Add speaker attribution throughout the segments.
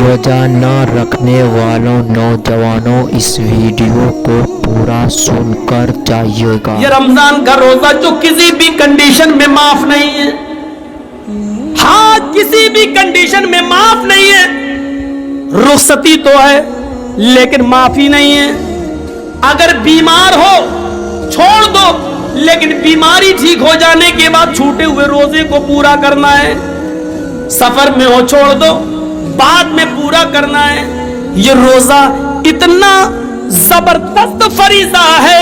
Speaker 1: रोजा न रखने वालों नौजवानों इस वीडियो को पूरा सुनकर जाइएगा।
Speaker 2: ये रमजान का रोजा जो किसी भी कंडीशन में माफ नहीं है, हाँ किसी भी कंडीशन में माफ नहीं है। रुखसती तो है लेकिन माफी नहीं है। अगर बीमार हो छोड़ दो, लेकिन बीमारी ठीक हो जाने के बाद छूटे हुए रोजे को पूरा करना है। सफर में हो छोड़ दो, बाद में पूरा करना है। ये रोजा इतना जबरदस्त फरीजा है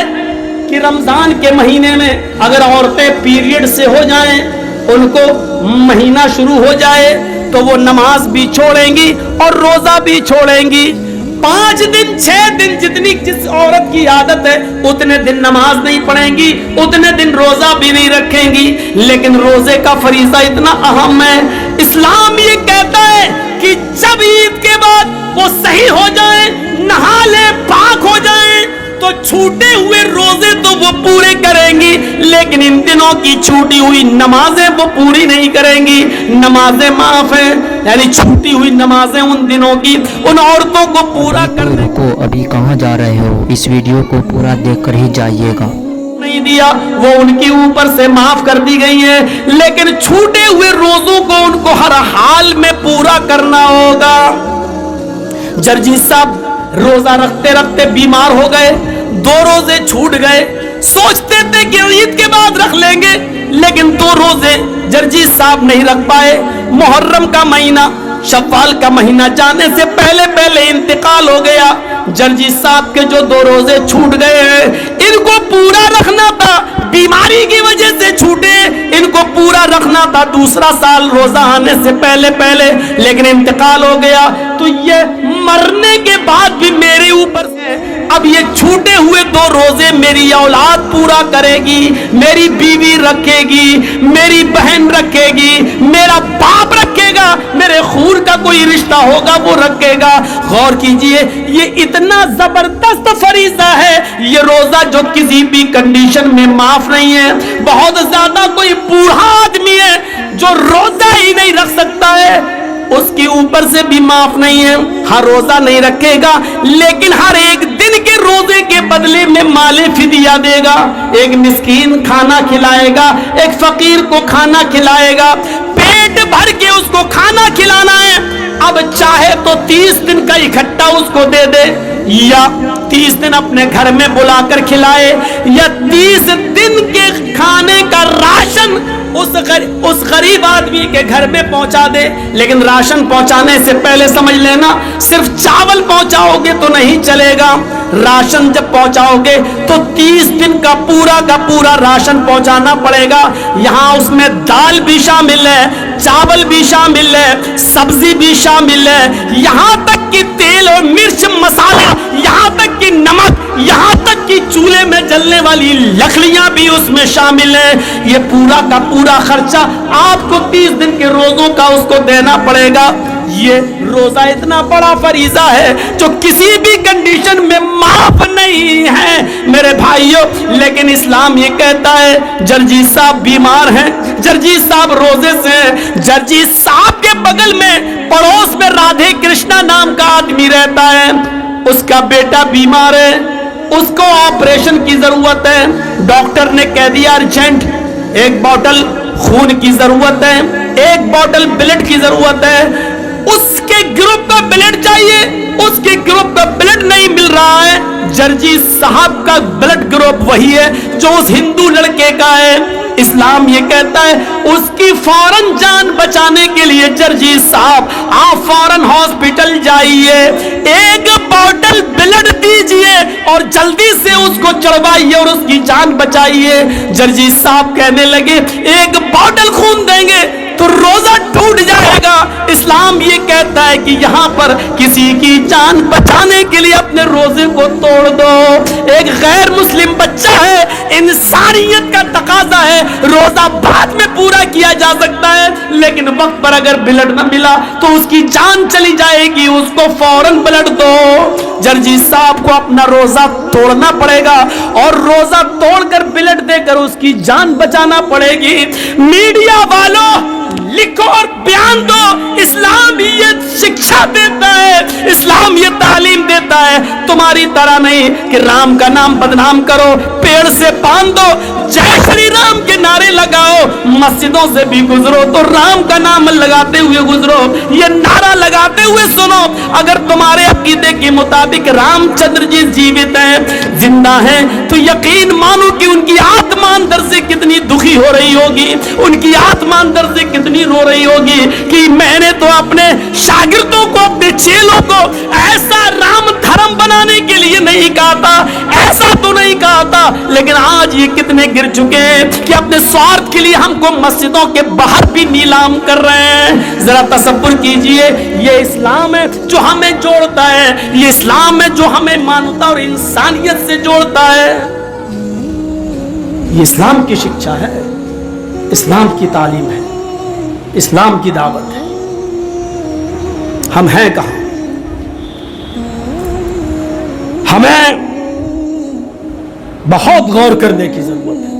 Speaker 2: कि रमजान के महीने में अगर औरतें पीरियड से हो जाएं, उनको महीना शुरू हो जाए तो वो नमाज भी छोड़ेंगी और रोजा भी छोड़ेंगी। 5 दिन 6 दिन जितनी जिस औरत की आदत है उतने दिन नमाज नहीं पढ़ेंगी, उतने दिन रोजा भी नहीं रखेंगी। लेकिन रोजे का फरीजा इतना अहम है। इस्लाम ये कहता है कि जब ईद के बाद वो सही हो जाए, नहा ले, पाक हो जाए, तो छूटे हुए रोजे तो वो पूरे करेंगी, लेकिन इन दिनों की छूटी हुई नमाजें वो पूरी नहीं करेंगी। नमाजें माफ है, यानी छूटी हुई नमाजें उन दिनों की उन औरतों को पूरा करने
Speaker 1: को अभी कहाँ जा रहे हो, इस वीडियो को पूरा देखकर ही जाइएगा।
Speaker 2: नहीं दिया वो उनके ऊपर से माफ कर दी गई है, लेकिन छूटे हुए रोजों को उनको हर हाल में पूरा करना होगा। जर्जी साहब रोजा रखते रखते बीमार हो गए, 2 रोजे छूट गए। सोचते थे कि ईद के बाद रख लेंगे, लेकिन 2 रोजे जर्जी साहब नहीं रख पाए। मुहर्रम का महीना, शव्वाल का महीना जाने से पहले पहले इंतकाल हो गया। जर्जी साहब के जो 2 रोजे छूट गए हैं, इनको पूरा रखना था। बीमारी की वजह से छूटे, इनको पूरा रखना था दूसरा साल रोजा आने से पहले पहले, लेकिन इंतकाल हो गया। तो ये मरने के बाद भी मेरे ऊपर से अब ये छूटे हुए 2 रोजे मेरी औलाद पूरा करेगी, मेरी बीवी रखेगी, मेरी बहन रखेगी, मेरा बाप रखेगा, मेरे खून का कोई रिश्ता होगा वो रखेगा। गौर कीजिए, ये इतना जबरदस्त फरीजा है ये रोजा जो किसी भी कंडीशन में माफ नहीं है। बहुत ज्यादा कोई बूढ़ा आदमी है जो रोजा ही नहीं रख सकता है, उसके ऊपर से भी माफ नहीं है। हर रोजा नहीं रखेगा, लेकिन हर एक दिन के रोजे के बदले में माले फिदिया देगा। एक मिस्कीन खाना खिलाएगा, एक फकीर को खाना खिलाएगा, पेट भर के उसको खाना खिलाना है। अब चाहे तो 30 दिन का इकट्ठा उसको दे दे, या 30 दिन अपने घर में बुलाकर खिलाए, या 30 दिन के खाने का राशन उस गरीब आदमी के घर में पहुंचा दे। लेकिन राशन पहुंचाने से पहले समझ लेना, सिर्फ चावल पहुंचाओगे तो नहीं चलेगा। राशन जब पहुंचाओगे तो 30 दिन का पूरा राशन पहुंचाना पड़ेगा। यहाँ उसमें दाल भी शामिल है, चावल भी शामिल है, सब्जी भी शामिल है, यहाँ तक कि तेल और मिर्च मसाला, यहाँ तक कि नमक, यहाँ तक कि चूल्हे में जलने वाली लकड़ियां भी उसमें शामिल है। ये पूरा का पूरा खर्चा आपको 30 दिन के रोजों का उसको देना पड़ेगा। ये रोजा इतना बड़ा फरीजा है जो किसी भी कंडीशन में माफ नहीं है मेरे भाइयों। लेकिन इस्लाम ये कहता है, जर्जी साहब बीमार हैं, जर्जी साहब रोजे से हैं, जर्जी साहब के बगल में पड़ोस में राधे कृष्णा नाम का आदमी रहता है, उसका बेटा बीमार है, उसको ऑपरेशन की जरूरत है। डॉक्टर ने कह दिया अर्जेंट 1 बोतल खून की जरूरत है, 1 बोतल ब्लड की जरूरत है। उसके ग्रुप का ब्लड चाहिए, उसके ग्रुप का ब्लड नहीं मिल रहा है। जर्जी साहब का ब्लड ग्रुप वही है जो उस हिंदू लड़के का है। इस्लाम ये कहता है उसकी फौरन जान बचाने के लिए जर्जी साहब आप फौरन हॉस्पिटल जाइए, 1 बोतल ब्लड दीजिए और जल्दी से उसको चढ़वाइए और उसकी जान बचाइए। जर्जी साहब कहने लगे 1 बोतल खून देंगे तो रोजा टूट जाएगा। इस्लाम ये कहता है कि यहाँ पर किसी की जान बचाने के लिए अपने रोजे को तोड़ दो। एक गैर मुस्लिम बच्चा है, इंसानियत का तकाजा है, रोजा बाद में पूरा किया जा सकता है, लेकिन वक्त पर अगर ब्लड न मिला तो उसकी जान चली जाएगी, उसको फौरन ब्लड दो। जर्जी साहब को अपना रोजा तोड़ना पड़ेगा और रोजा तोड़कर ब्लड देकर उसकी जान बचाना पड़ेगी। मीडिया वालों لکھو اور بیان دو. اسلام یہ شکشا دیتا ہے, اسلام یہ تعلیم دیتا ہے, تمہاری طرح نہیں کہ رام کا نام بدنام کرو, پیڑ سے باندھ دو, جے شری رام کے نعرے لگاؤ, مسجدوں سے بھی گزرو تو رام کا نام لگاتے ہوئے گزرو, یہ نعرہ لگاتے ہوئے سنو. اگر تمہارے عقیدے کے مطابق رام چندر جی جیوت ہیں, زندہ ہیں, تو یقین مانو کہ ان کی آتما اندر سے کتنی دکھی ہو رہی ہوگی, ان کی آتما اندر سے کتنی رو رہی ہوگی کہ میں نے تو اپنے شاگردوں کو, اپنے چیلوں کو ایسا رام دھرم بنانے کے لیے نہیں کہا تھا, ایسا تو نہیں کہا تھا, لیکن آج یہ کتنے گر چکے ہیں کہ اپنے سوارتھ کے لیے ہم کو مسجدوں کے باہر بھی نیلام کر رہے ہیں. ذرا تصور کیجئے, یہ اسلام ہے جو ہمیں جوڑتا ہے, یہ اسلام ہے جو ہمیں مانوتا اور انسانیت سے جوڑتا ہے. یہ اسلام کی شکشا ہے, اسلام کی تعلیم ہے, اسلام کی دعوت ہے. ہم ہیں کہاں؟ ہمیں بہت غور کرنے کی ضرورت ہے.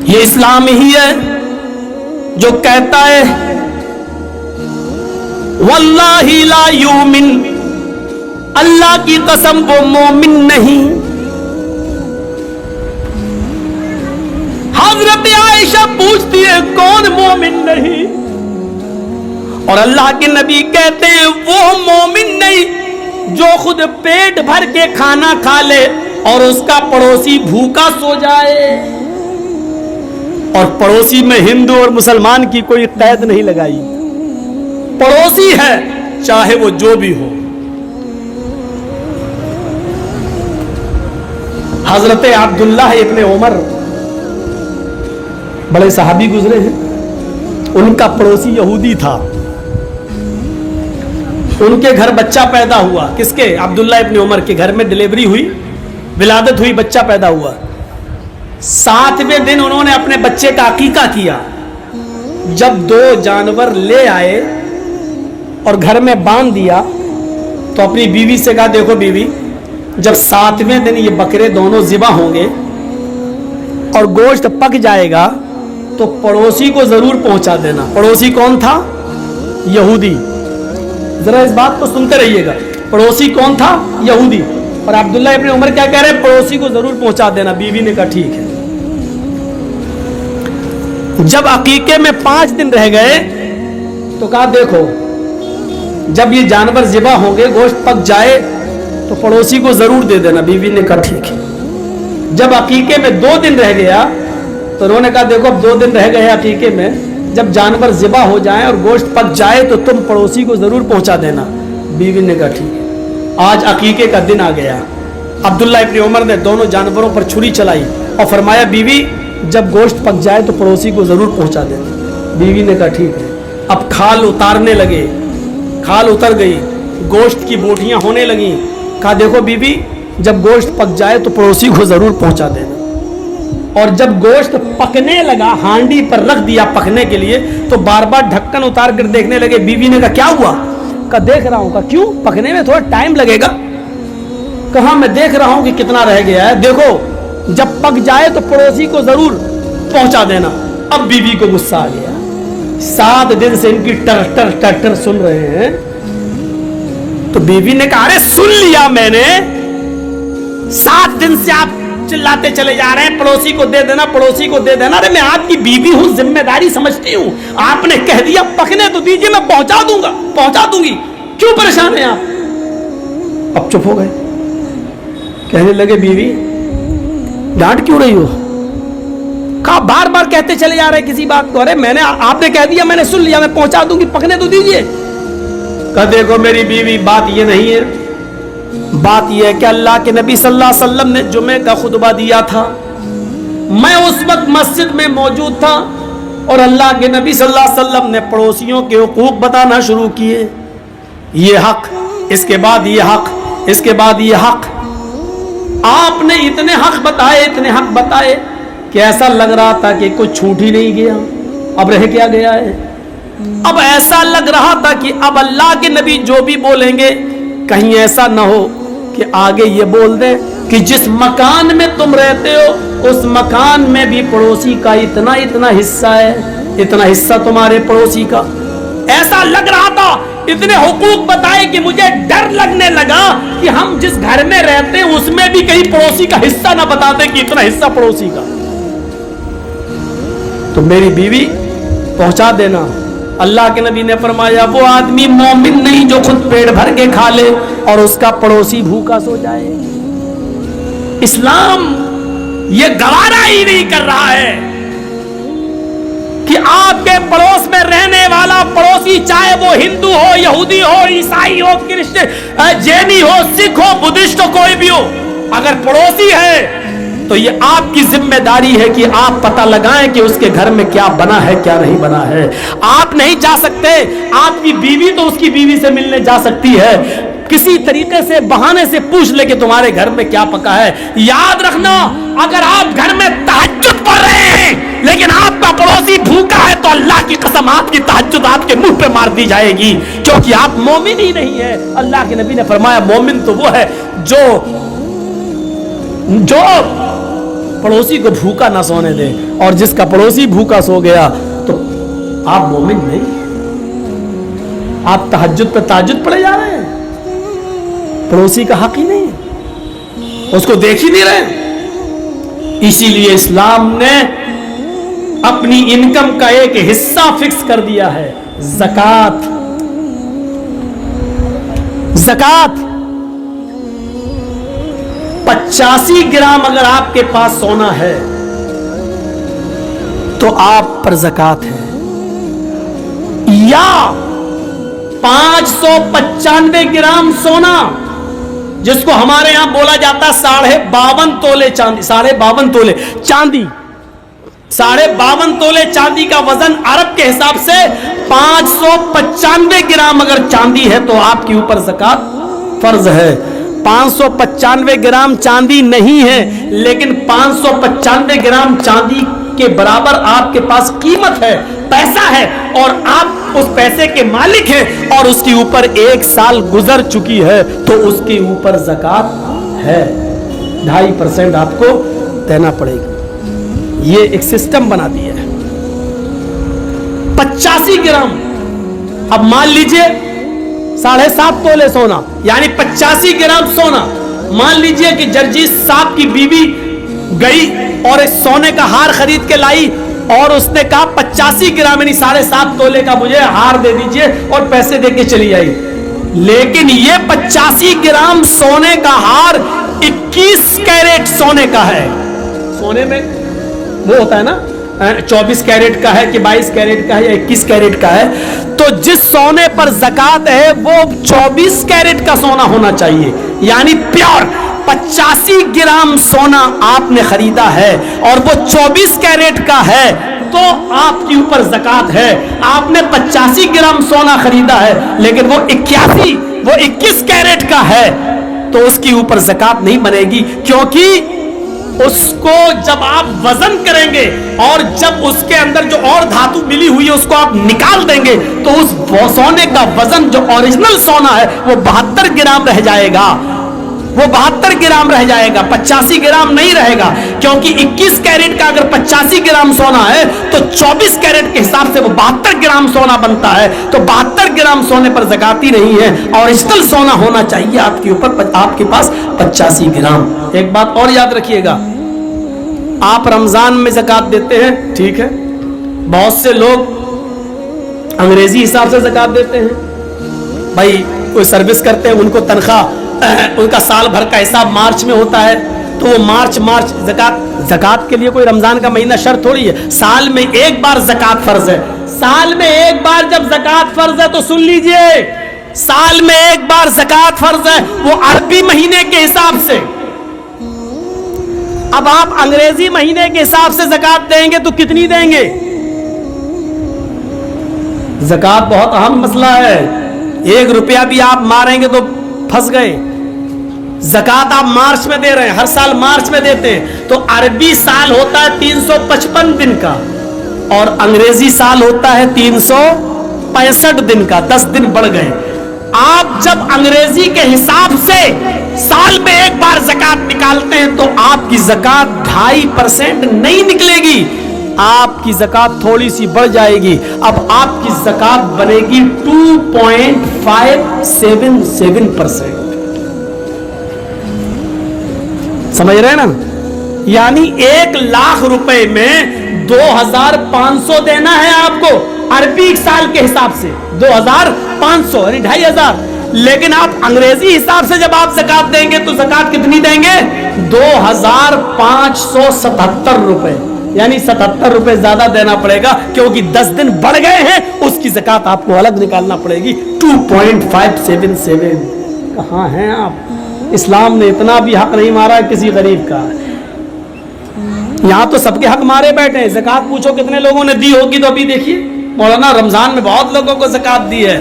Speaker 2: یہ اسلام ہی ہے جو کہتا ہے واللہ لا یؤمن, اللہ کی قسم وہ مومن نہیں. حضرت عائشہ پوچھتی ہے کون مومن نہیں, اور اللہ کے نبی کہتے ہیں وہ مومن نہیں جو خود پیٹ بھر کے کھانا کھا لے اور اس کا پڑوسی بھوکا سو جائے. اور پڑوسی میں ہندو اور مسلمان کی کوئی قید نہیں لگائی, پڑوسی ہے چاہے وہ جو بھی ہو. حضرت عبداللہ ابن عمر بڑے صحابی گزرے ہیں, ان کا پڑوسی یہودی تھا, ان کے گھر بچہ پیدا ہوا. کس کے؟ عبداللہ ابن عمر کے گھر میں ڈلیوری ہوئی, ولادت ہوئی, بچہ پیدا ہوا. 7ویں دن انہوں نے اپنے بچے کا عقیقہ کیا. جب 2 جانور لے آئے اور گھر میں باندھ دیا تو اپنی بیوی سے کہا دیکھو بیوی, جب 7ویں دن یہ بکرے دونوں ذبح ہوں گے اور گوشت پک جائے گا تو پڑوسی کو ضرور پہنچا دینا. پڑوسی کون تھا؟ یہودی. ذرا اس بات کو سنتے رہیے گا, پڑوسی کون تھا؟ یہودی. اور عبداللہ ابن عمر کیا کہہ رہے ہیں؟ پڑوسی کو ضرور پہنچا دینا. بیوی نے کہا ٹھیک ہے. جب عقیقے میں 5 دن رہ گئے تو کہا دیکھو جب یہ جانور ذبح ہوں گے, گوشت پک جائے تو پڑوسی کو ضرور دے دینا. بیوی نے کہا ٹھیک ہے. جب عقیقے میں 2 دن رہ گیا تو انہوں نے کہا دیکھو اب 2 دن رہ گئے عقیقے میں, جب جانور ذبح ہو جائیں اور گوشت پک جائے تو تم پڑوسی کو ضرور پہنچا دینا. بیوی نے کہا ٹھیک ہے. آج عقیقے کا دن آ گیا. عبداللہ ابن عمر نے دونوں جانوروں پر چھری چلائی اور فرمایا بیوی جب گوشت پک جائے تو پڑوسی کو ضرور پہنچا دینا. بیوی نے کہا ٹھیک ہے. اب کھال اتارنے لگے, کھال اتر گئی, گوشت کی بوٹیاں ہونے لگیں. کہا دیکھو بیوی جب گوشت پک جائے تو پڑوسی کو ضرور پہنچا دینا. اور جب گوشت پکنے لگا, ہانڈی پر رکھ دیا پکنے کے لیے, تو بار بار ڈھکن اتار کر دیکھنے لگے. بیوی نے کہا کیا ہوا؟ کہا دیکھ رہا ہوں. کہا کیوں؟ پکنے میں تھوڑا ٹائم لگے گا. کہا میں دیکھ رہا ہوں کہ کتنا رہ گیا ہے, دیکھو جب پک جائے تو پڑوسی کو ضرور پہنچا دینا. اب بیوی کو غصہ آ گیا. 7 دن سے ان کی ٹر ٹر ٹر ٹر سن رہے ہیں. تو بیوی نے کہا ارے سن لیا میں نے, 7 دن سے آپ چلاتے چلے جا رہے ہیں پڑوسی کو دے دینا, پڑوسی کو دے دینا. ارے میں آپ کی بیوی ہوں, ذمہ داری سمجھتی ہوں, آپ نے کہہ دیا پکنے تو دیجیے, میں پہنچا دوں گا, پہنچا دوں گی, کیوں پریشان ہیں آپ؟ اب چپ ہو گئے. کہنے لگے بیوی ڈانٹ کیوں رہی ہو؟ کہا بار بار کہتے چلے جا رہے کسی بات کو. ارے میں نے, آپ نے کہہ دیا, میں نے سن لیا, میں پہنچا دوں گی, پکنے تو دیجیے. کہا دیکھو میری بیوی بات یہ نہیں ہے, بات یہ ہے کہ اللہ کے نبی صلی اللہ علیہ وسلم نے جمعے کا خطبہ دیا تھا, میں اس وقت مسجد میں موجود تھا, اور اللہ کے نبی صلی اللہ علیہ وسلم نے پڑوسیوں کے حقوق بتانا شروع کیے. یہ حق, اس کے بعد یہ حق, اس کے بعد یہ حق. آپ نے اتنے حق بتائے, اتنے حق بتائے کہ ایسا لگ رہا تھا کہ کچھ چھوٹ ہی نہیں گیا. اب رہ کیا گیا ہے؟ اب ایسا لگ رہا تھا کہ اب اللہ کے نبی جو بھی بولیں گے کہیں ایسا نہ ہو कि आगे ये बोल दें कि जिस मकान में तुम रहते हो उस मकान में भी पड़ोसी का इतना इतना हिस्सा है, इतना हिस्सा तुम्हारे पड़ोसी का। ऐसा लग रहा था, इतने हुकूक बताए कि मुझे डर लगने लगा कि हम जिस घर में रहते हैं उसमें भी कहीं पड़ोसी का हिस्सा ना बताते कि इतना हिस्सा पड़ोसी का। तो मेरी बीवी पहुंचा देना। अल्लाह के नबी ने फरमाया वो आदमी मोमिन नहीं जो खुद पेट भर के खा ले और उसका पड़ोसी भूखा सो जाए। इस्लाम ये गवारा ही नहीं कर रहा है कि आपके पड़ोस में रहने वाला पड़ोसी, चाहे वो हिंदू हो, यहूदी हो, ईसाई हो, क्रिश्चियन, जैनी हो, सिख हो, बुद्धिस्ट हो, कोई भी हो, अगर पड़ोसी है तो ये आपकी जिम्मेदारी है कि आप पता लगाएं कि उसके घर में क्या बना है, क्या नहीं बना है। आप नहीं जा सकते, आपकी बीवी तो उसकी बीवी से मिलने जा सकती है, किसी तरीके से बहाने से पूछ ले कि तुम्हारे घर में क्या पका है। याद रखना, अगर आप घर में तहज्जुद पढ़ रहे हैं लेकिन आपका पड़ोसी भूखा है तो अल्लाह की कसम आपकी तहज्जुद आपके मुंह पे मार दी जाएगी, क्योंकि आप मोमिन ही नहीं है। अल्लाह के नबी ने फरमाया मोमिन तो वो है जो पड़ोसी को भूखा ना सोने दे, और जिसका पड़ोसी भूखा सो गया तो आप मोमिन नहीं, आप तहज्जुद पे तहज्जुद पढ़े जा रहे हैं, पड़ोसी का हक ही नहीं है, उसको देख ही नहीं रहे। इसीलिए इस्लाम ने अपनी इनकम का एक हिस्सा फिक्स कर दिया है, ज़कात। ज़कात 85 ग्राम अगर आपके पास सोना है तो आप पर ज़कात है, या 595 ग्राम सोना जिसको हमारे यहां बोला जाता है 52.5 तोले चांदी, 52.5 तोले चांदी, 52.5 तोले चांदी का वजन अरब के हिसाब से 595 ग्राम अगर चांदी है तो आपके ऊपर ज़कात फर्ज है। 595 ग्राम चांदी नहीं है लेकिन 595 ग्राम चांदी के बराबर आपके पास कीमत है, पैसा है, और आप उस पैसे के मालिक हैं और उसके ऊपर 1 साल गुजर चुकी है तो उसके ऊपर ज़कात है, 2.5% आपको देना पड़ेगी। ये एक सिस्टम बना दिया है। 85 ग्राम, अब मान लीजिए 7.5 तोले सोना, यानी 85 ग्राम सोना। मान लीजिए कि जर्जीस साहब की बीवी गई और एक सोने का हार खरीद के लाई और उसने कहा 85 ग्राम यानी 7.5 तोले का मुझे हार दे दीजिए और पैसे दे के चली आई, लेकिन ये 85 ग्राम सोने का हार 21 कैरेट सोने का है। सोने में वो होता है ना 24 कैरेट का है कि 22 कैरेट का है या 21 कैरेट का है, तो जिस सोने पर ज़कात है वो 24 कैरेट का सोना होना चाहिए, यानी प्योर। 85 ग्राम सोना आपने खरीदा है और वो 24 कैरेट का है तो आपके ऊपर ज़कात है। आपने 85 ग्राम सोना खरीदा है लेकिन वो 21 कैरेट का है तो उसके ऊपर ज़कात नहीं बनेगी, क्योंकि उसको जब आप वजन करेंगे और जब उसके अंदर जो और धातु मिली हुई है उसको आप निकाल देंगे तो उस सोने का वजन जो ओरिजिनल सोना है वो 72 ग्राम रह जाएगा, वो 72 ग्राम रह जाएगा, 85 ग्राम नहीं रहेगा। क्योंकि 21 कैरेट का अगर 85 ग्राम सोना है तो 24 कैरेट के हिसाब से वो 72 ग्राम सोना बनता है, तो 72 ग्राम सोने पर ज़कात ही नहीं है। ओरिजिनल सोना होना चाहिए आपके ऊपर, आपके पास 85 ग्राम। एक बात और याद रखिएगा, आप रमजान में ज़कात देते हैं, ठीक है, बहुत से लोग अंग्रेजी हिसाब से ज़कात देते हैं। भाई कोई सर्विस करते हैं, उनको तनख्वाह, उनका साल भर का हिसाब मार्च में होता है तो वो मार्च ज़कात के लिए कोई रमजान का महीना शर्त थोड़ी है। साल में एक बार ज़कात फर्ज है, साल में एक बार जब ज़कात फर्ज है तो सुन लीजिए, साल में एक बार ज़कात फर्ज है, वो अरबी महीने के हिसाब से। अब आप अंग्रेजी महीने के हिसाब से ज़कात देंगे तो कितनी देंगे? ज़कात बहुत अहम मसला है, 1 रुपया भी आप मारेंगे तो फंस गए। ज़कात आप मार्च में दे रहे हैं, हर साल मार्च में देते हैं, तो अरबी साल होता है 355 दिन का और अंग्रेजी साल होता है 365 दिन का, 10 दिन बढ़ गए। آپ جب انگریزی کے حساب سے سال میں ایک بار زکات نکالتے ہیں تو آپ کی زکات 2.5% نہیں نکلے گی، آپ کی زکات تھوڑی سی بڑھ جائے گی. اب آپ کی زکات بنے گی 2.577%. سمجھ رہے ہیں نا؟ یعنی 1,00,000 روپے میں 2,500 دینا ہے آپ کو عربی سال کے حساب سے، 2,500 یعنی 2,500. لیکن آپ انگریزی حساب سے جب آپ زکات دیں گے تو زکات کتنی دیں گے؟ 2,577 روپے. یعنی 77 روپے زیادہ دینا پڑے گا کیونکہ 10 دن بڑھ گئے ہیں، اس کی زکات آپ کو الگ نکالنا پڑے گی. 2.577. کہاں ہیں آپ؟ اسلام نے اتنا بھی حق نہیں مارا ہے کسی غریب کا. یہاں تو سب کے حق مارے بیٹھے ہیں. زکات پوچھو کتنے لوگوں نے دی ہوگی تو ابھی دیکھیے مولانا رمضان میں بہت لوگوں کو زکات دی ہے.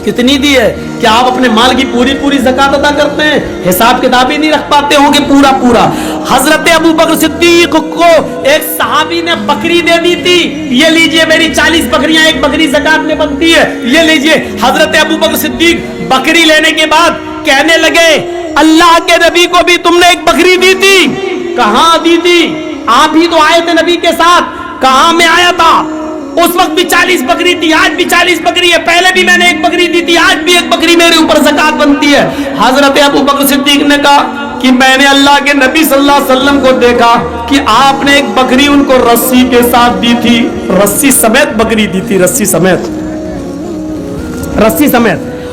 Speaker 2: کتنی دی ہے؟ کیا آپ اپنے مال کی پوری زکات ادا کرتے ہیں؟ حساب کتاب ہی نہیں رکھ پاتے ہوں گے پورا. حضرت ابو بکر صدیق کو ایک صحابی نے بکری دے دی تھی، یہ لیجئے میری 40 بکریاں، ایک بکری زکات میں بنتی ہے، یہ لیجئے. حضرت ابو بکر صدیق بکری لینے کے بعد کہنے لگے اللہ کے نبی کو بھی تم نے ایک بکری دی تھی. کہاں دی تھی؟ آپ ہی تو آئے تھے نبی کے ساتھ. کہاں میں آیا تھا؟ اس وقت بھی 40 بکری تھی، آج بھی 40 بکری ہے. پہلے بھی میں نے ایک بکری دی تھی، آج بھی ایک بکری میرے اوپر زکات بنتی ہے. حضرت ابو بکر صدیق نے کہا کہ میں نے اللہ کے نبی صلی اللہ علیہ وسلم کو دیکھا کہ آپ نے ایک بکری ان کو رسی کے ساتھ دی تھی، رسی سمیت بکری دی تھی، رسی سمیت.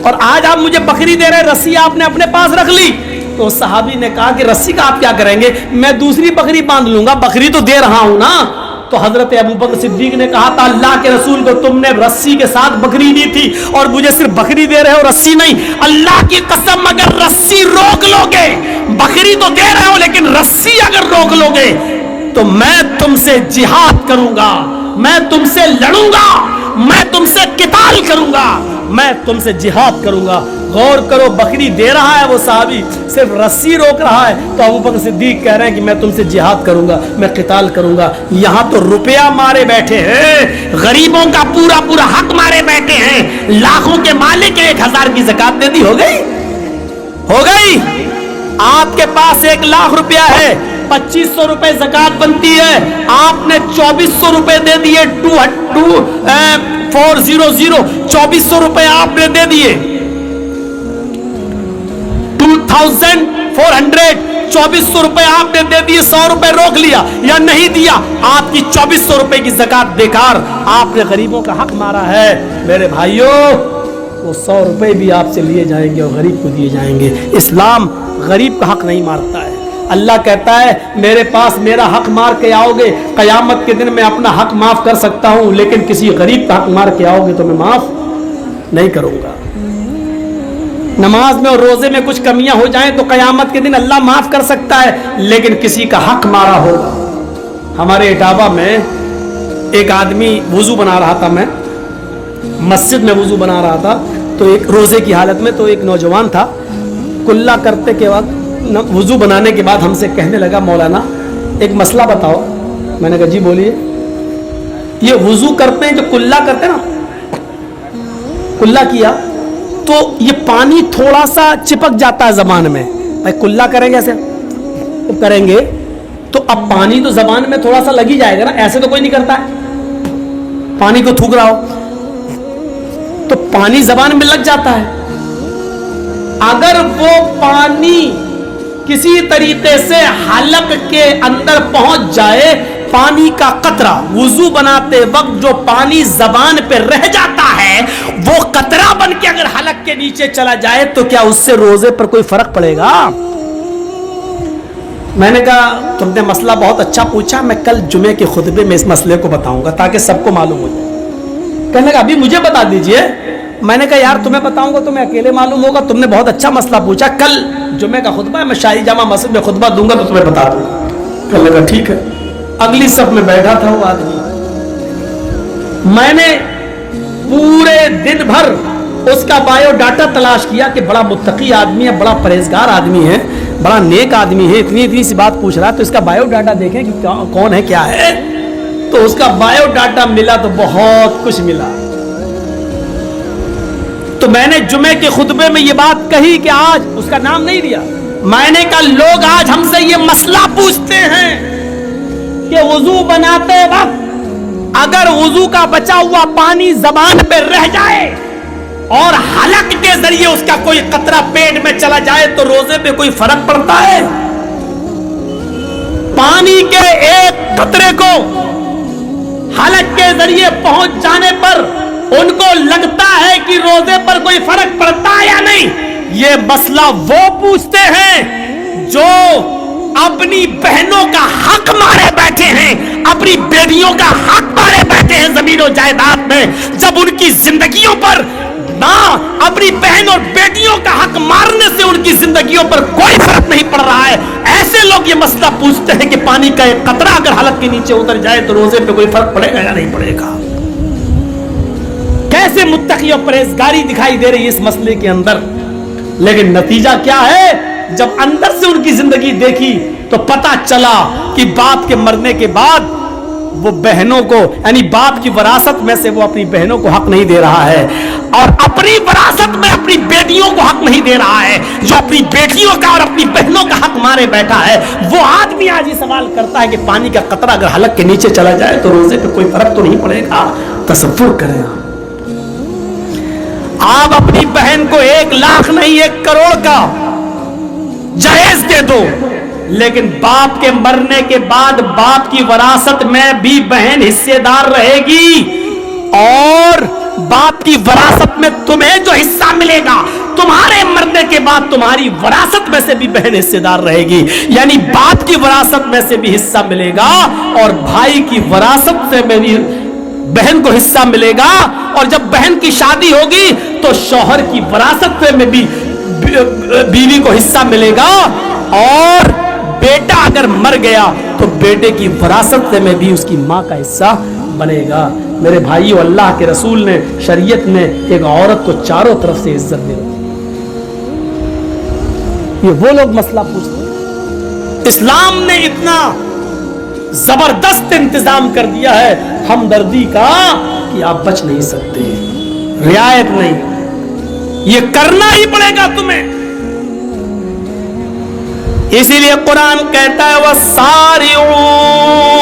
Speaker 2: اور آج آپ مجھے بکری دے رہے، رسی آپ نے اپنے پاس رکھ لی. تو صحابی نے کہا کہ رسی کا آپ کیا کریں گے؟ میں دوسری بکری باندھ لوں گا، بکری تو دے رہا ہوں نا. تو حضرت ابو بکر صدیق نے کہا تھا اللہ کے رسول کو تم نے رسی کے ساتھ بکری دی تھی اور مجھے صرف بکری دے رہے ہو، رسی نہیں. اللہ کی قسم اگر رسی روک لو گے، بکری تو دے رہے ہو لیکن رسی اگر روک لو گے تو میں تم سے جہاد کروں گا، میں تم سے لڑوں گا، میں تم سے قتال کروں گا، میں تم سے جہاد کروں گا. غور کرو، بکری دے رہا ہے وہ صحابی، صرف رسی روک رہا ہے. تو ابو بکر صدیق کہہ رہے ہیں کہ میں تم سے جہاد کروں گا، میں قتال کروں گا. یہاں تو روپیہ مارے بیٹھے ہیں، غریبوں کا پورا حق مارے بیٹھے ہیں. لاکھوں کے مالک 1,000 کی زکات دے دی، ہو گئی. آپ کے پاس 1,00,000 روپیہ ہے، 2,500 روپے زکات بنتی ہے، آپ نے 2,400 روپے دے دیے. 2,400 روپے آپ نے دے دیے. 2,400 2,400 روپے آپ نے دے دیے. 100 روپے روک لیا یا نہیں دیا، آپ کی 2,400 روپے کی زکات بیکار. آپ نے غریبوں کا حق مارا ہے. میرے بھائیوں، وہ 100 روپے بھی آپ سے لیے جائیں گے اور غریب کو دیے جائیں گے. اسلام غریب کا حق نہیں مارتا ہے. اللہ کہتا ہے میرے پاس میرا حق مار کے آؤ گے، قیامت کے دن میں اپنا حق معاف کر سکتا ہوں، لیکن کسی غریب کا حق مار کے آؤ گے تو میں معاف نہیں کروں گا. نماز میں اور روزے میں کچھ کمیاں ہو جائیں تو قیامت کے دن اللہ معاف کر سکتا ہے، لیکن کسی کا حق مارا ہوگا. ہمارے اٹاوا میں ایک آدمی وضو بنا رہا تھا، میں مسجد میں وضو بنا رہا تھا تو ایک روزے کی حالت میں، تو ایک نوجوان تھا، کلا کرتے کے وقت وضو بنانے کے بعد ہم سے کہنے لگا مولانا ایک مسئلہ بتاؤ. میں نے کہا جی بولیے. یہ وضو کرتے ہیں جو کلا کرتے ہیں نا، کلا کیا تو یہ پانی تھوڑا سا چپک جاتا ہے زبان میں. بھائی کلا کریں گے ایسے کریں گے تو اب پانی تو زبان میں تھوڑا سا لگ ہی جائے گا نا. ایسے تو کوئی نہیں کرتا ہے، پانی کو تھوک رہا ہو تو پانی زبان میں لگ جاتا ہے. اگر وہ پانی کسی طریقے سے حلق کے اندر پہنچ جائے، پانی کا قطرہ وضو بناتے وقت جو پانی زبان پہ رہ جاتا ہے وہ قطرہ بن کے اگر حلق کے نیچے چلا جائے تو کیا اس سے روزے پر کوئی فرق پڑے گا؟ میں نے کہا تم نے مسئلہ بہت اچھا پوچھا، میں کل جمعے کے خطبے میں اس مسئلے کو بتاؤں گا تاکہ سب کو معلوم ہو جائے. کہنے لگا ابھی مجھے بتا دیجئے. میں نے کہا یار تمہیں بتاؤں گا تمہیں اکیلے معلوم ہوگا، تم نے بہت اچھا مسئلہ پوچھا، کل جمعے کا خطبہ ہے، میں شاہی جامع مسجد میں خطبہ دوں گا تو تمہیں بتا دوں گا. کہنے لگا ٹھیک ہے. اگلی صف میں بیٹھا تھا وہ آدمی. میں نے پورے دن بھر اس کا بایو ڈاٹا تلاش کیا کہ بڑا متقی آدمی ہے، بڑا پرہیزگار آدمی ہے، بڑا نیک آدمی ہے، اتنی سی بات پوچھ رہا ہے تو اس کا بایو ڈاٹا دیکھیں کہ کون ہے کیا ہے. تو اس کا بایو ڈاٹا ملا تو بہت کچھ ملا. تو میں نے جمعے کے خطبے میں یہ بات کہی کہ آج اس کا نام نہیں لیا، میں نے کہا لوگ آج ہم سے یہ مسئلہ پوچھتے ہیں کہ وضو بناتے وقت اگر وضو کا بچا ہوا پانی زبان پہ رہ جائے اور حلق کے ذریعے اس کا کوئی قطرہ پیٹ میں چلا جائے تو روزے پہ کوئی فرق پڑتا ہے؟ پانی کے ایک قطرے کو حلق کے ذریعے پہنچ جانے پر ان کو لگتا ہے کہ روزے پر کوئی فرق پڑتا ہے یا نہیں؟ یہ مسئلہ وہ پوچھتے ہیں جو اپنی بہنوں کا حق مارے بیٹھے ہیں، اپنی بیٹیوں کا حق مارے بیٹھے ہیں زمین و جائیداد میں، جب ان کی زندگیوں پر اپنی بہن اور بیٹیوں کا حق مارنے سے ان کی زندگیوں پر کوئی فرق نہیں پڑ رہا ہے، ایسے لوگ یہ مسئلہ پوچھتے ہیں کہ پانی کا ایک قطرہ اگر حلق کے نیچے اتر جائے تو روزے پہ کوئی فرق پڑے گا یا نہیں پڑے گا؟ کیسے متقی اور پرہیزگاری دکھائی دے رہی ہے اس مسئلے کے اندر، لیکن نتیجہ کیا ہے؟ جب اندر سے ان کی زندگی دیکھی تو پتا چلا کہ باپ کے مرنے کے بعد وہ بہنوں کو، یعنی باپ کی وراثت میں سے وہ اپنی بہنوں کو حق نہیں دے رہا ہے، اور اپنی وراثت میں اپنی بیٹیوں کو حق نہیں دے رہا ہے۔ جو اپنی بیٹیوں کا اور اپنی بہنوں کا حق مارے بیٹھا ہے، وہ آدمی آج یہ سوال کرتا ہے کہ پانی کا قطرہ اگر حلق کے نیچے چلا جائے تو روزے پہ کوئی فرق تو نہیں پڑے گا؟ تصور کریں آپ اپنی بہن کو 1 لاکھ نہیں 1 کروڑ کا جہیز دے دو، لیکن باپ کے مرنے کے بعد باپ کی وراثت میں بھی بہن حصے دار رہے گی، اور باپ کی وراثت میں تمہیں جو حصہ ملے گا تمہارے مرنے کے بعد تمہاری وراثت میں سے بھی بہن حصے دار رہے گی، یعنی باپ کی وراثت میں سے بھی حصہ ملے گا اور بھائی کی وراثت سے بھی بہن کو حصہ ملے گا، اور جب بہن کی شادی ہوگی تو شوہر کی وراثت میں بھی بیوی کو حصہ ملے گا، اور بیٹا اگر مر گیا تو بیٹے کی وراثت میں بھی اس کی ماں کا حصہ بنے گا۔ میرے بھائیو، اللہ کے رسول نے، شریعت نے ایک عورت کو چاروں طرف سے عزت دی۔ یہ وہ لوگ مسئلہ پوچھتے ہیں۔ اسلام نے اتنا زبردست انتظام کر دیا ہے ہمدردی کا کہ آپ بچ نہیں سکتے، رعایت نہیں، یہ کرنا ہی پڑے گا تمہیں۔ اسی لیے قرآن کہتا ہے وَسَارِعُوا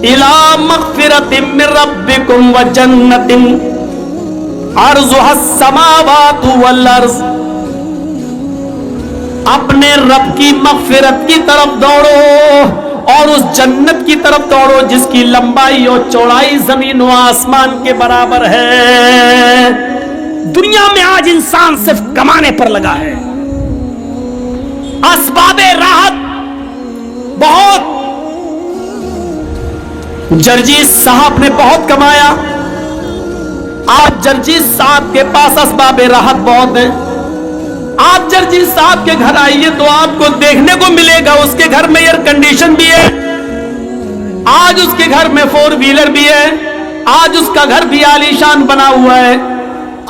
Speaker 2: إِلَى مَغْفِرَةٍ مِّن رَّبِّكُمْ وَجَنَّةٍ عَرْضُهَا السَّمَاوَاتُ وَالْأَرْضُ، اپنے رب کی مغفرت کی طرف دوڑو اور اس جنت کی طرف دوڑو جس کی لمبائی اور چوڑائی زمین و آسمان کے برابر ہے۔ دنیا میں آج انسان صرف کمانے پر لگا ہے، اسباب راحت بہت، جرجیت صاحب نے بہت کمایا، آج جرجیت صاحب کے پاس اسباب راحت بہت ہیں۔ آپ جرجیت صاحب کے گھر آئیے تو آپ کو دیکھنے کو ملے گا اس کے گھر میں ایئر کنڈیشن بھی ہے، آج اس کے گھر میں 4 ویلر بھی ہے، آج اس کا گھر بھی عالیشان بنا ہوا ہے۔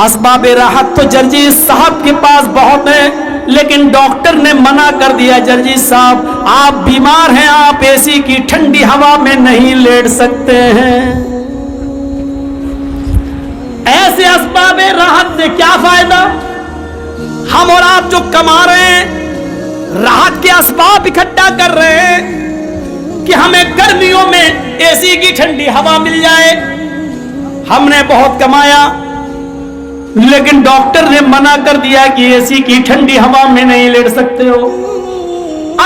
Speaker 2: اسباب راحت تو جرجیت صاحب کے پاس بہت ہیں، لیکن ڈاکٹر نے منع کر دیا، جرجیت صاحب آپ بیمار ہیں، آپ اے سی کی ٹھنڈی ہوا میں نہیں لیٹ سکتے ہیں۔ ایسے اسباب راحت سے کیا فائدہ؟ ہم اور آپ جو کما رہے ہیں، راحت کے اسباب اکٹھا کر رہے ہیں کہ ہمیں گرمیوں میں اے سی کی ٹھنڈی ہوا مل جائے۔ ہم نے بہت کمایا، لیکن ڈاکٹر نے منع کر دیا کہ اے سی کی ٹھنڈی ہوا میں نہیں لیٹ سکتے ہو۔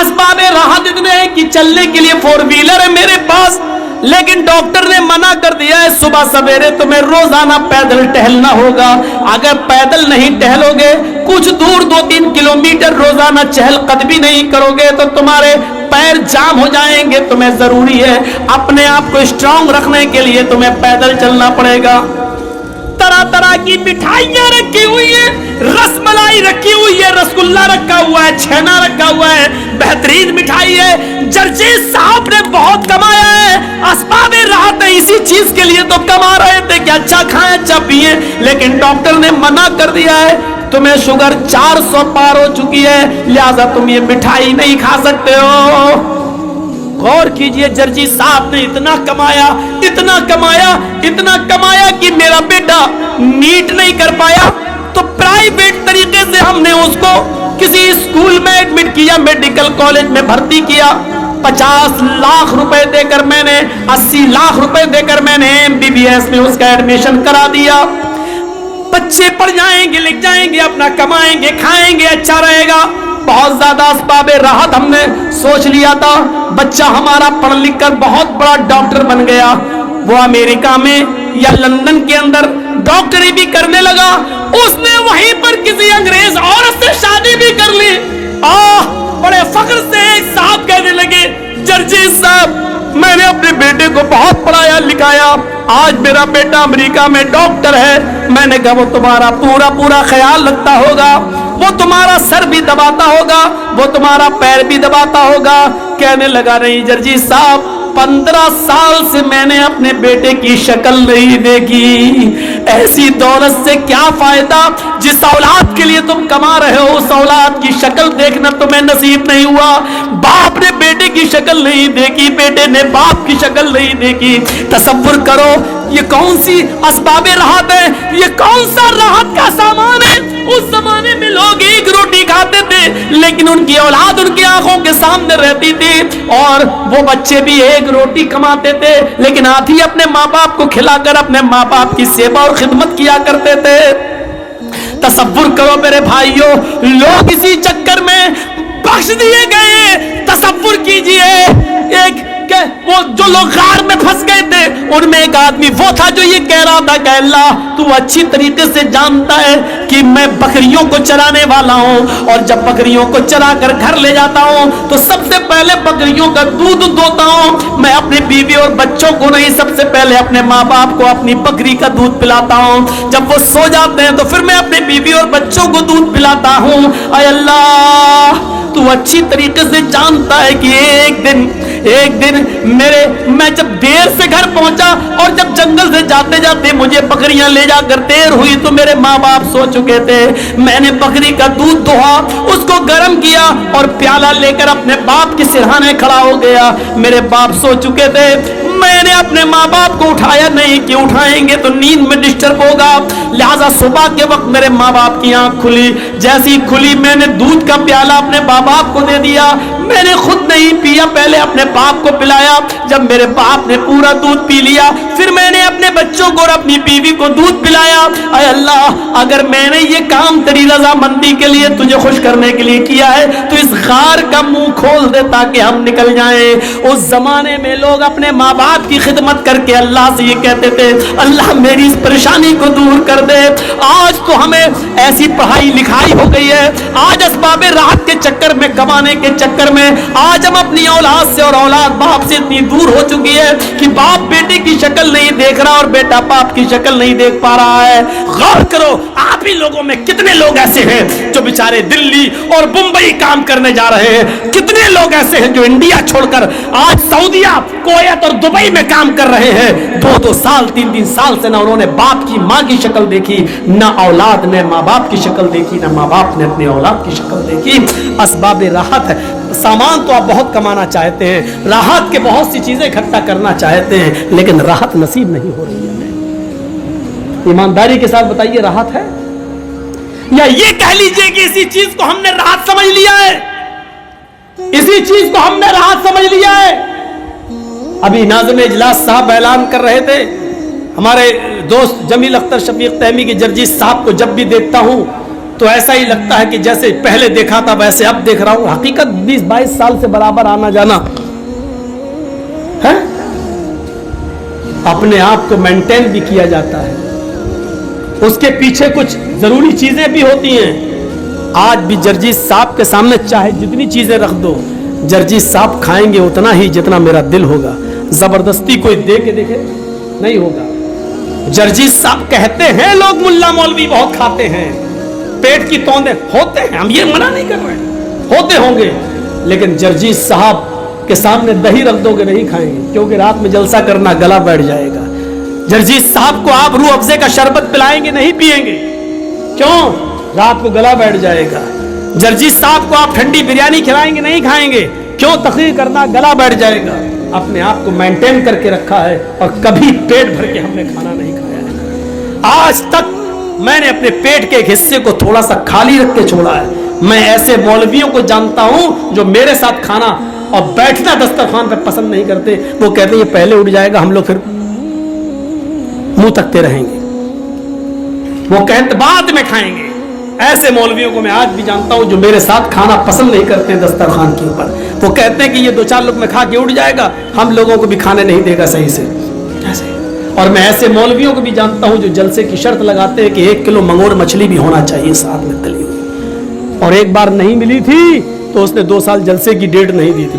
Speaker 2: اسباب راحت اتنے ہیں کہ چلنے کے لیے 4 ویلر ہے میرے پاس، لیکن ڈاکٹر نے منع کر دیا ہے صبح سویرے تمہیں روزانہ پیدل ٹہلنا ہوگا۔ اگر پیدل نہیں ٹہلو گے، کچھ دور 2-3 کلومیٹر روزانہ چہل قدمی نہیں کرو گے تو تمہارے پیر جام ہو جائیں گے، تمہیں ضروری ہے اپنے آپ کو اسٹرانگ رکھنے کے لیے تمہیں پیدل چلنا پڑے گا۔ طرح طرح کی مٹھائیاں رکھی ہوئی ہیں، رس ملائی رکھی ہوئی ہے، رسگلہ رکھا ہوا ہے، چھینا رکھا ہوا ہے، بہترین مٹھائی ہے۔ جرجیت صاحب نے بہت کمایا ہے، اسباب راحت ہے، اسی چیز کے لیے تو کما رہے تھے کہ اچھا کھائیں اچھا پیئیں، لیکن ڈاکٹر نے منع کر دیا ہے تمہیں شوگر 400 پار ہو چکی ہے، لہذا تم یہ مٹھائی نہیں کھا سکتے ہو۔ गौर कीजिए, जर्जी साहब ने इतना कमाया, इतना कमाया, इतना कमाया कि मेरा बेटा नीट नहीं कर पाया, तो प्राइवेट तरीके से हमने उसको किसी स्कूल में एडमिट किया, मेडिकल कॉलेज में भर्ती किया। 50 लाख रुपए देकर मैंने, 80 लाख रुपए देकर मैंने MBBS में उसका एडमिशन करा दिया। बच्चे पढ़ जाएंगे, लिख जाएंगे, अपना कमाएंगे, खाएंगे, अच्छा रहेगा। बहुत ज्यादा असबाबे राहत हमने सोच लिया था। बच्चा हमारा पढ़ लिख कर बहुत बड़ा डॉक्टर बन गया। वो अमेरिका में या लंदन के अंदर डॉक्टरी भी करने लगा। उसने वहीं पर किसी अंग्रेज औरत से शादी भी कर ली। बड़े फख्र से एक साहब कहने लगे, जर्जी साहब, मैंने अपने बेटे को बहुत पढ़ाया लिखाया, आज मेरा बेटा अमेरिका में डॉक्टर है। मैंने कहा वो तुम्हारा पूरा पूरा ख्याल रखता होगा, वो तुम्हारा सर भी दबाता होगा, वो तुम्हारा पैर भी दबाता होगा। कहने लगा, नहीं जर्जी साहब, 15 साल से मैंने अपने बेटे की शक्ल नहीं देखी। ऐसी दौलत से क्या फायदा? जिस औलाद के लिए तुम कमा रहे हो उस औलाद की शक्ल देखना तुम्हें नसीब नहीं हुआ। बाप ने बेटे की शक्ल नहीं देखी, बेटे ने बाप की शक्ल नहीं देखी। तसव्वुर करो, ये कौन सी असबाबे राहत है, ये कौन सा राहत का सामान है। उस जमाने में लोग एक रोटी खाते थे, लेकिन उनकी औलाद उनकी आंखों के सामने रहती थी, और वो बच्चे भी एक रोटी कमाते थे, लेकिन आधी अपने माँ बाप को खिलाकर अपने माँ बाप की सेवा और खिदमत किया करते थे। तसव्वुर करो मेरे भाइयों, लोग इसी चक्कर में बख्श दिए गए। तसव्वुर कीजिए, एक वो जो लोग गार में फंस गए थे, उनमें एक आदमी वो था जो ये कह रहा था कि अल्लाह तू अच्छी तरीके से जानता है कि मैं बकरियों को चराने वाला हूँ, और जब बकरियों को चरा कर घर ले जाता हूँ तो सबसे पहले बकरियों का दूध दोता हूँ। मैं अपनी बीवी और बच्चों को नहीं, सबसे पहले अपने माँ बाप को अपनी बकरी का दूध पिलाता हूँ। जब वो सो जाते हैं तो फिर मैं अपनी बीवी और बच्चों को दूध पिलाता हूँ। अय अल्लाह, तू अच्छी तरीके से जानता है कि एक दिन मैं जब देर से घर पहुंचा, और जब जंगल से जाते जाते मुझे बकरियां ले जाकर देर हुई, तो मेरे माँ बाप सो चुके थे। मैंने बकरी का दूध दोहा, उसको गर्म किया और प्याला लेकर अपने बाप के सिरहाने खड़ा हो गया। मेरे बाप सो चुके थे, मैंने अपने माँ बाप को उठाया नहीं कि उठाएंगे तो नींद में डिस्टर्ब होगा, लिहाजा सुबह के वक्त मेरे माँ बाप की आंख खुली। जैसी खुली मैंने दूध का प्याला अपने माँ बाप को दे दिया। मैंने खुद नहीं पिया, पहले अपने बाप को पिलाया। जब मेरे बाप ने पूरा दूध पी लिया, फिर मैंने अपने बच्चों को और अपनी बीवी को दूध पिलाया। अय अल्लाह, अगर मैंने ये काम तेरी रजामंदी के लिए, तुझे खुश करने के लिए किया है, तो इस गार का मुंह खोल दे ताकि हम निकल जाएं। उस जमाने में लोग अपने माँ बाप की खिदमत करके अल्लाह से ये कहते थे, अल्लाह मेरी इस परेशानी को दूर कर दे। आज तो हमें ऐसी पढ़ाई लिखाई हो गई है, आज असबाबे राहत के चक्कर में, कमाने के चक्कर में आज हम अपनी औलाद से और औलाद बाप से इतनी दूर हो चुकी है कि बाप बेटे की शक्ल नहीं देख रहा और बेटा बाप की शक्ल नहीं देख पा रहा है। गौर करो, आप ही लोगों में कितने लोग ऐसे हैं जो बेचारे दिल्ली और मुंबई काम करने जा रहे हैं, कितने लोग ऐसे हैं जो इंडिया छोड़कर आज सऊदीया, कुवैत और दुबई में काम कर रहे हैं। 2-2 साल 3-3 साल से ना उन्होंने बाप की माँ की शक्ल देखी, ना औलाद ने माँ बाप की शक्ल देखी, ना माँ बाप ने अपनी औलाद की शक्ल देखी। असबाब राहत है, सामान तो आप बहुत कमाना चाहते हैं, राहत के बहुत सी चीजें इकट्ठा करना चाहते हैं, लेकिन राहत नसीब नहीं हो रही है। ईमानदारी के साथ बताइए, राहत है? या ये कह लीजिए कि इसी चीज को हमने राहत समझ लिया है, इसी चीज को हमने राहत समझ लिया है। अभी नाज़िम इजलास साहब ऐलान कर रहे थे, हमारे दोस्त जमील अख्तर शफीक तहमी के जर्जी साहब को जब भी देखता हूं तो ऐसा ही लगता है कि जैसे पहले देखा था वैसे अब देख रहा हूं। हकीकत 20-22 साल से बराबर आना जाना है, अपने आप को मेंटेन भी किया जाता है, उसके पीछे कुछ जरूरी चीजें भी होती हैं। आज भी जर्जी साहब के सामने चाहे जितनी चीजें रख दो, जर्जी साहब खाएंगे उतना ही जितना मेरा दिल होगा, जबरदस्ती कोई दे के देखे नहीं होगा। जर्जी साहब कहते हैं लोग मुल्ला मौलवी बहुत खाते हैं, पेट की तौंदे होते हैं, हम ये मना नहीं कर रहे, होते होंगे, लेकिन जर्जी साहब के सामने दही रख दोगे नहीं खाएंगे, क्योंकि रात में जलसा करना, गला बैठ जाएगा। जर्जी साहब को आप रूह अफ़ज़े का शरबत पिलाएंगे नहीं पिएंगे, क्यों? रात को गला बैठ जाएगा। जर्जी साहब को आप ठंडी बिरयानी खिलाएंगे नहीं खाएंगे, क्यों तकरीर करना, गला बैठ जाएगा। अपने आप को मेंटेन करके रखा है और कभी पेट भर के हमने खाना नहीं खाया है। आज तक मैंने अपने पेट के एक हिस्से को थोड़ा सा खाली रख के छोड़ा है। मैं ऐसे मौलवियों को जानता हूं जो मेरे साथ खाना और बैठना दस्तरखान पे पसंद नहीं करते। वो कहते हैं ये पहले उठ जाएगा, हम लोग फिर मुंह तकते रहेंगे, वो कहते बाद में खाएंगे। ऐसे मौलवियों को मैं आज भी जानता हूं जो मेरे साथ खाना पसंद नहीं करते हैं दस्तरखान के ऊपर। वो कहते हैं कि ये 2-4 लोग में खा के उठ जाएगा, हम लोगों को भी खाने नहीं देगा सही से। ऐसे और मैं ऐसे मौलवियों को भी जानता हूं जो जलसे की शर्त लगाते हैं कि 1 किलो मंगोर मछली भी होना चाहिए साथ में तली हुई, और एक बार नहीं मिली थी तो उसने 2 साल जलसे की डेट नहीं दी थी।